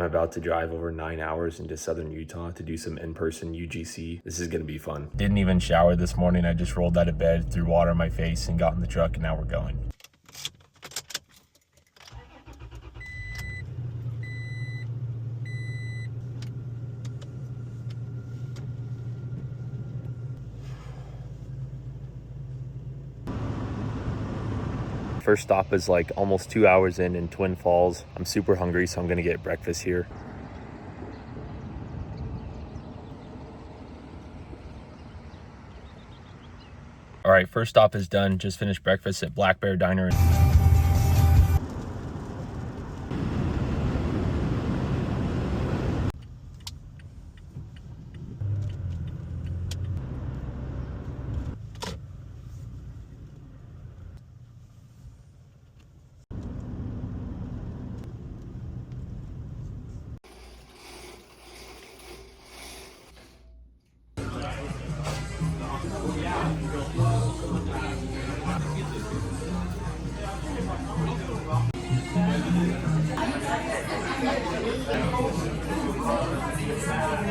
I'm about to drive over 9 hours into southern Utah to do some in-person UGC. This is gonna be fun. Didn't even shower this morning. I just rolled out of bed, threw water on my face, and got in the truck, and now we're going. First stop is like almost 2 hours in Twin Falls. I'm super hungry, so I'm gonna get breakfast here. All right, first stop is done. Just finished breakfast at Black Bear Diner.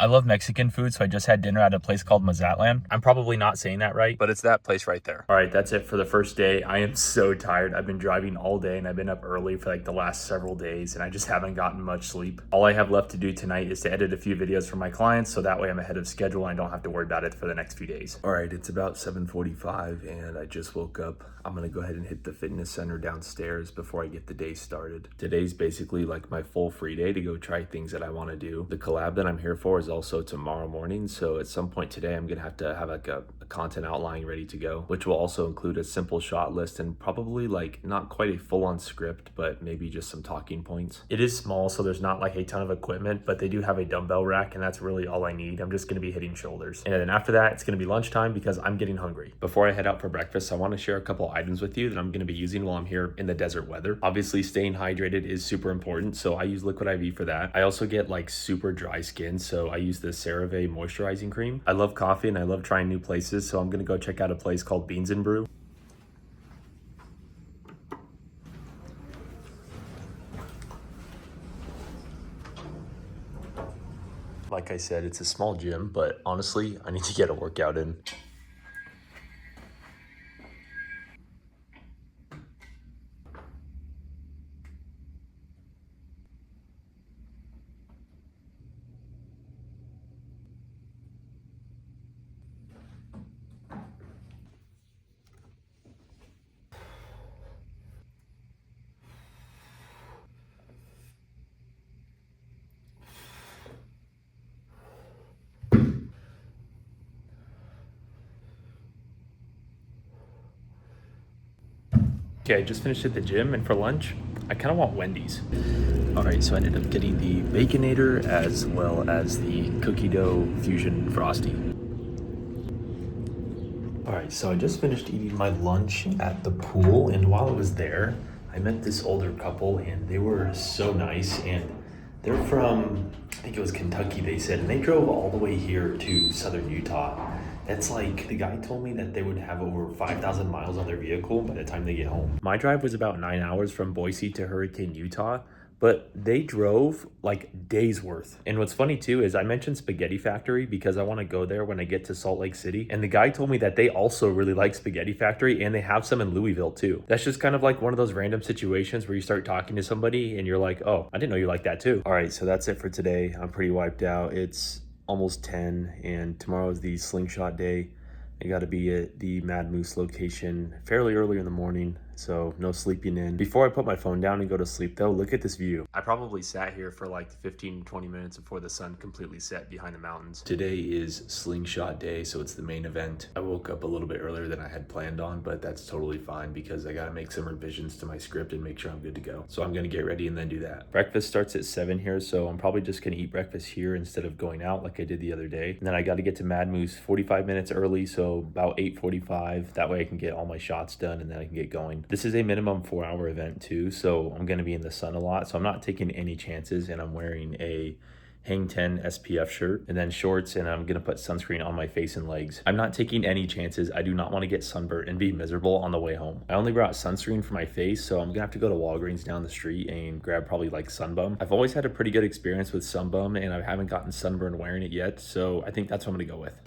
I love Mexican food, so I just had dinner at a place called Mazatlan. I'm probably not saying that right, but it's that place right there. All right, that's it for the first day. I am so tired. I've been driving all day and I've been up early for like the last several days and I just haven't gotten much sleep. All I have left to do tonight is to edit a few videos for my clients, so that way I'm ahead of schedule and I don't have to worry about it for the next few days. All right, it's about 7:45 and I just woke up. I'm gonna go ahead and hit the fitness center downstairs before I get the day started. Today's basically like my full free day to go try things that I wanna do. The collab that I'm here for is also tomorrow morning, so at some point today I'm gonna have to have like a content outline ready to go, which will also include a simple shot list and probably like not quite a full-on script, but maybe just some talking points. It is small, so there's not like a ton of equipment, but they do have a dumbbell rack and that's really all I need. I'm just gonna be hitting shoulders, and then after that it's gonna be lunchtime because I'm getting hungry. Before I head out for breakfast, I want to share a couple items with you that I'm gonna be using while I'm here in the desert weather. Obviously staying hydrated is super important, so I use Liquid IV for that. I also get like super dry skin, so I use the CeraVe moisturizing cream. I love coffee and I love trying new places, so I'm gonna go check out a place called Beans and Brew. Like I said, it's a small gym, but honestly, I need to get a workout in. Okay, I just finished at the gym, and for lunch, I kind of want Wendy's. All right, so I ended up getting the Baconator as well as the cookie dough fusion frosty. All right, so I just finished eating my lunch at the pool, and while I was there, I met this older couple, and they were so nice, and they're from, I think it was Kentucky, they said, and they drove all the way here to southern Utah. That's like, the guy told me that they would have over 5,000 miles on their vehicle by the time they get home. My drive was about 9 hours from Boise to Hurricane, Utah, but they drove like days worth. And what's funny too is I mentioned Spaghetti Factory because I want to go there when I get to Salt Lake City. And the guy told me that they also really like Spaghetti Factory and they have some in Louisville too. That's just kind of like one of those random situations where you start talking to somebody and you're like, oh, I didn't know you like that too. All right, so that's it for today. I'm pretty wiped out. It's almost 10 and tomorrow is the slingshot day. I got to be at the Mad Moose location fairly early in the morning, so no sleeping in. Before I put my phone down and go to sleep though, look at this view. I probably sat here for like 15 to 20 minutes before the sun completely set behind the mountains. Today is slingshot day, so it's the main event. I woke up a little bit earlier than I had planned on, but that's totally fine because I gotta make some revisions to my script and make sure I'm good to go. So I'm gonna get ready and then do that. Breakfast starts at 7 here, so I'm probably just gonna eat breakfast here instead of going out like I did the other day. And then I gotta get to Mad Moose 45 minutes early, so about 8:45. That way I can get all my shots done and then I can get going. This is a minimum 4-hour event too, so I'm gonna be in the sun a lot, so I'm not taking any chances, and I'm wearing a Hang 10 SPF shirt, and then shorts, and I'm gonna put sunscreen on my face and legs. I'm not taking any chances. I do not want to get sunburnt and be miserable on the way home. I only brought sunscreen for my face, so I'm gonna have to go to Walgreens down the street and grab probably like Sunbum. I've always had a pretty good experience with Sunbum, and I haven't gotten sunburned wearing it yet, so I think that's what I'm gonna go with.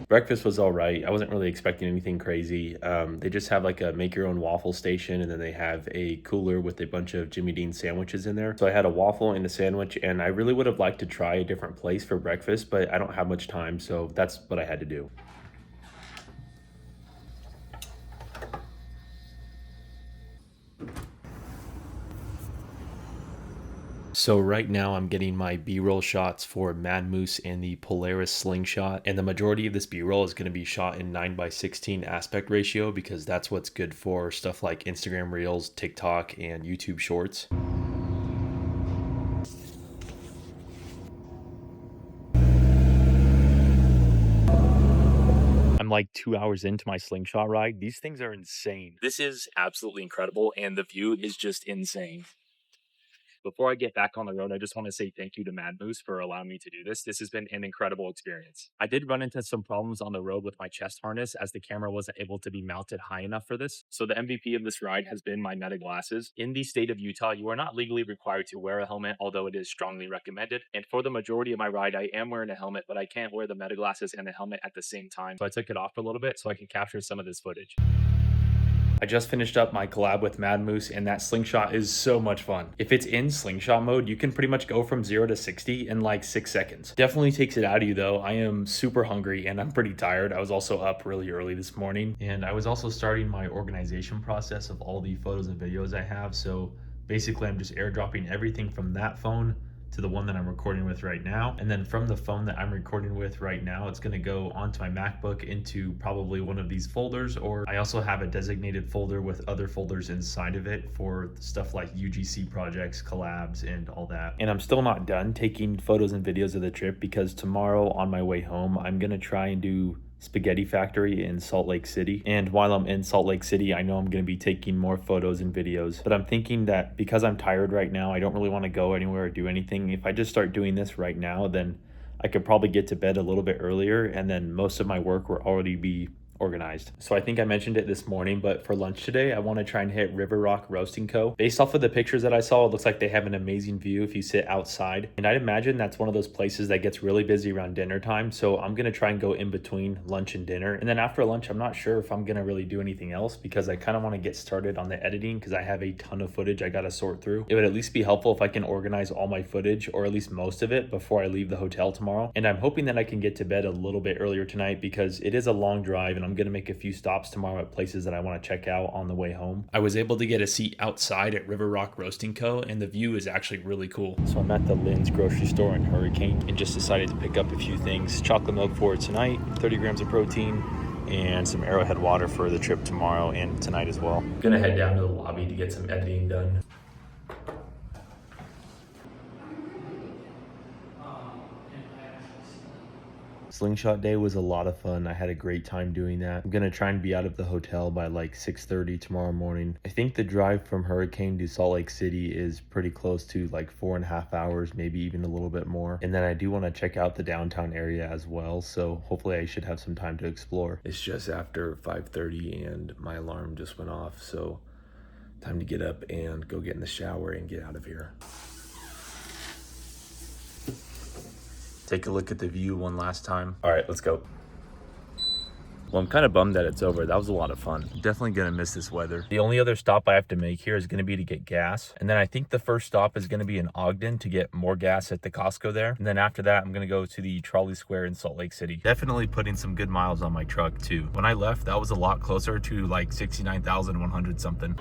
Breakfast was all right. I wasn't really expecting anything crazy. They just have like a make your own waffle station, and then they have a cooler with a bunch of Jimmy Dean sandwiches in there. So I had a waffle and a sandwich, and I really would have liked to try a different place for breakfast, but I don't have much time, so that's what I had to do. So right now I'm getting my B-roll shots for Mad Moose and the Polaris slingshot, and the majority of this B-roll is going to be shot in 9:16 aspect ratio because that's what's good for stuff like Instagram Reels, TikTok, and YouTube Shorts. I'm like 2 hours into my slingshot ride. These things are insane. This is absolutely incredible, and the view is just insane. Before I get back on the road, I just want to say thank you to Mad Moose for allowing me to do this. This has been an incredible experience. I did run into some problems on the road with my chest harness as the camera wasn't able to be mounted high enough for this. So the MVP of this ride has been my Meta glasses. In the state of Utah, you are not legally required to wear a helmet, although it is strongly recommended. And for the majority of my ride, I am wearing a helmet, but I can't wear the Meta glasses and the helmet at the same time. So I took it off for a little bit so I can capture some of this footage. I just finished up my collab with Mad Moose, and that slingshot is so much fun. If it's in slingshot mode, you can pretty much go from 0 to 60 in like 6 seconds. Definitely takes it out of you though. I am super hungry and I'm pretty tired. I was also up really early this morning, and I was also starting my organization process of all the photos and videos I have. So basically I'm just airdropping everything from that phone to the one that I'm recording with right now. And then from the phone that I'm recording with right now, it's gonna go onto my MacBook into probably one of these folders, or I also have a designated folder with other folders inside of it for stuff like UGC projects, collabs, and all that. And I'm still not done taking photos and videos of the trip because tomorrow on my way home, I'm gonna try and do Spaghetti Factory in Salt Lake City. And while I'm in Salt Lake City, I know I'm going to be taking more photos and videos, but I'm thinking that because I'm tired right now, I don't really want to go anywhere or do anything. If I just start doing this right now, then I could probably get to bed a little bit earlier, and then most of my work will already be organized. So I think I mentioned it this morning, but for lunch today, I want to try and hit River Rock Roasting Co. Based off of the pictures that I saw, it looks like they have an amazing view if you sit outside. And I'd imagine that's one of those places that gets really busy around dinner time. So I'm going to try and go in between lunch and dinner. And then after lunch, I'm not sure if I'm going to really do anything else because I kind of want to get started on the editing because I have a ton of footage I got to sort through. It would at least be helpful if I can organize all my footage, or at least most of it, before I leave the hotel tomorrow. And I'm hoping that I can get to bed a little bit earlier tonight because it is a long drive, and I'm going to make a few stops tomorrow at places that I want to check out on the way home. I was able to get a seat outside at River Rock Roasting Co., and the view is actually really cool. So I'm at the Lynn's grocery store in Hurricane and just decided to pick up a few things. Chocolate milk for tonight, 30 grams of protein, and some Arrowhead water for the trip tomorrow and tonight as well. I'm gonna head down to the lobby to get some editing done. Slingshot day was a lot of fun. I had a great time doing that. I'm gonna try and be out of the hotel by like 6:30 tomorrow morning. I think the drive from Hurricane to Salt Lake City is pretty close to like 4.5 hours, maybe even a little bit more. And then I do want to check out the downtown area as well, so hopefully I should have some time to explore. It's just after 5:30 and my alarm just went off, so time to get up and go get in the shower and get out of here. Take a look at the view one last time. All right, let's go. Well, I'm kind of bummed that it's over. That was a lot of fun. Definitely gonna miss this weather. The only other stop I have to make here is gonna be to get gas. And then I think the first stop is gonna be in Ogden to get more gas at the Costco there. And then after that, I'm gonna go to the Trolley Square in Salt Lake City. Definitely putting some good miles on my truck too. When I left, that was a lot closer to like 69,100 something.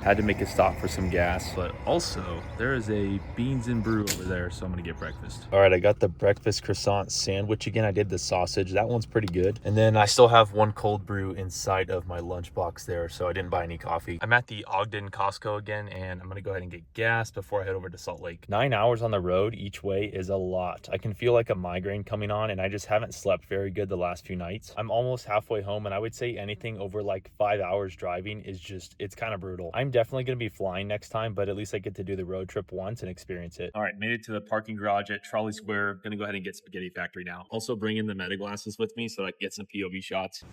Had to make a stop for some gas, but also there is a beans and brew over there, so I'm gonna get breakfast. All right, I got the breakfast croissant sandwich again. I did the sausage. That one's pretty good. And then I still have one cold brew inside of my lunchbox there, so I didn't buy any coffee. I'm at the Ogden Costco again, and I'm gonna go ahead and get gas before I head over to Salt Lake. 9 hours on the road each way is a lot. I can feel like a migraine coming on, and I just haven't slept very good the last few nights. I'm almost halfway home, and I would say anything over like 5 hours driving is just, it's kind of brutal. I'm definitely going to be flying next time, but at least I get to do the road trip once and experience it. All right, made it to the parking garage at Trolley Square. Gonna go ahead and get Spaghetti Factory now. Also bring in the meta glasses with me so I can get some POV shots.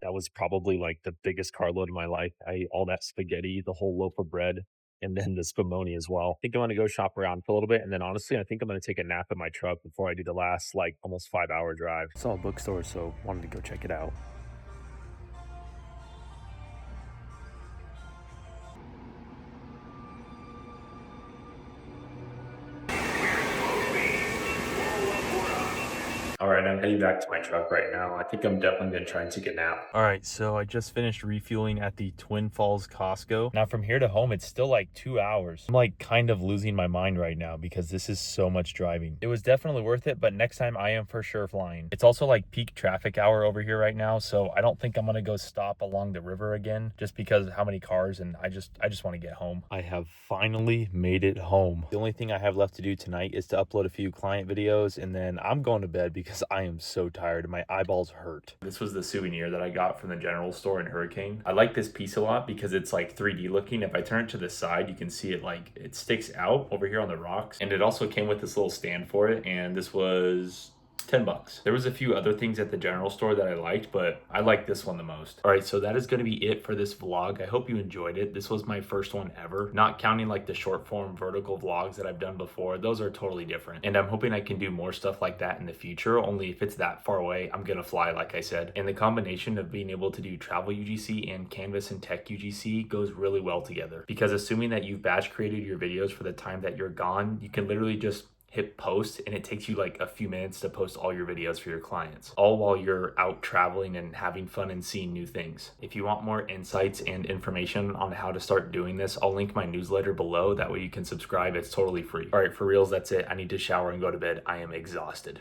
That was probably like the biggest carload of my life. I ate all that spaghetti, the whole loaf of bread, and then the spumoni as well. I think I'm gonna go shop around for a little bit, and then honestly, I think I'm gonna take a nap in my truck before I do the last like almost 5 hour drive. Saw a bookstore, so wanted to go check it out. All right, I'm heading back to my truck right now. I think I'm definitely gonna try and take a nap. All right, so I just finished refueling at the Twin Falls Costco. Now from here to home, it's still like 2 hours. I'm like kind of losing my mind right now because this is so much driving. It was definitely worth it, but next time I am for sure flying. It's also like peak traffic hour over here right now, so I don't think I'm gonna go stop along the river again just because of how many cars, and I just want to get home. I have finally made it home. The only thing I have left to do tonight is to upload a few client videos, and then I'm going to bed because I am so tired and my eyeballs hurt. This was the souvenir that I got from the general store in Hurricane. I like this piece a lot because it's like 3D looking. If I turn it to the side, you can see it like it sticks out over here on the rocks. And it also came with this little stand for it. And this was $10. There was a few other things at the general store that I liked, but I like this one the most. All right, so that is going to be it for this vlog. I hope you enjoyed it. This was my first one ever, not counting like the short form vertical vlogs that I've done before. Those are totally different. And I'm hoping I can do more stuff like that in the future. Only if it's that far away, I'm going to fly, like I said. And the combination of being able to do travel UGC and canvas and tech UGC goes really well together, because assuming that you've batch created your videos for the time that you're gone, you can literally just hit post and it takes you like a few minutes to post all your videos for your clients, all while you're out traveling and having fun and seeing new things. If you want more insights and information on how to start doing this, I'll link my newsletter below. That way you can subscribe. It's totally free. All right, for reals, that's it. I need to shower and go to bed. I am exhausted.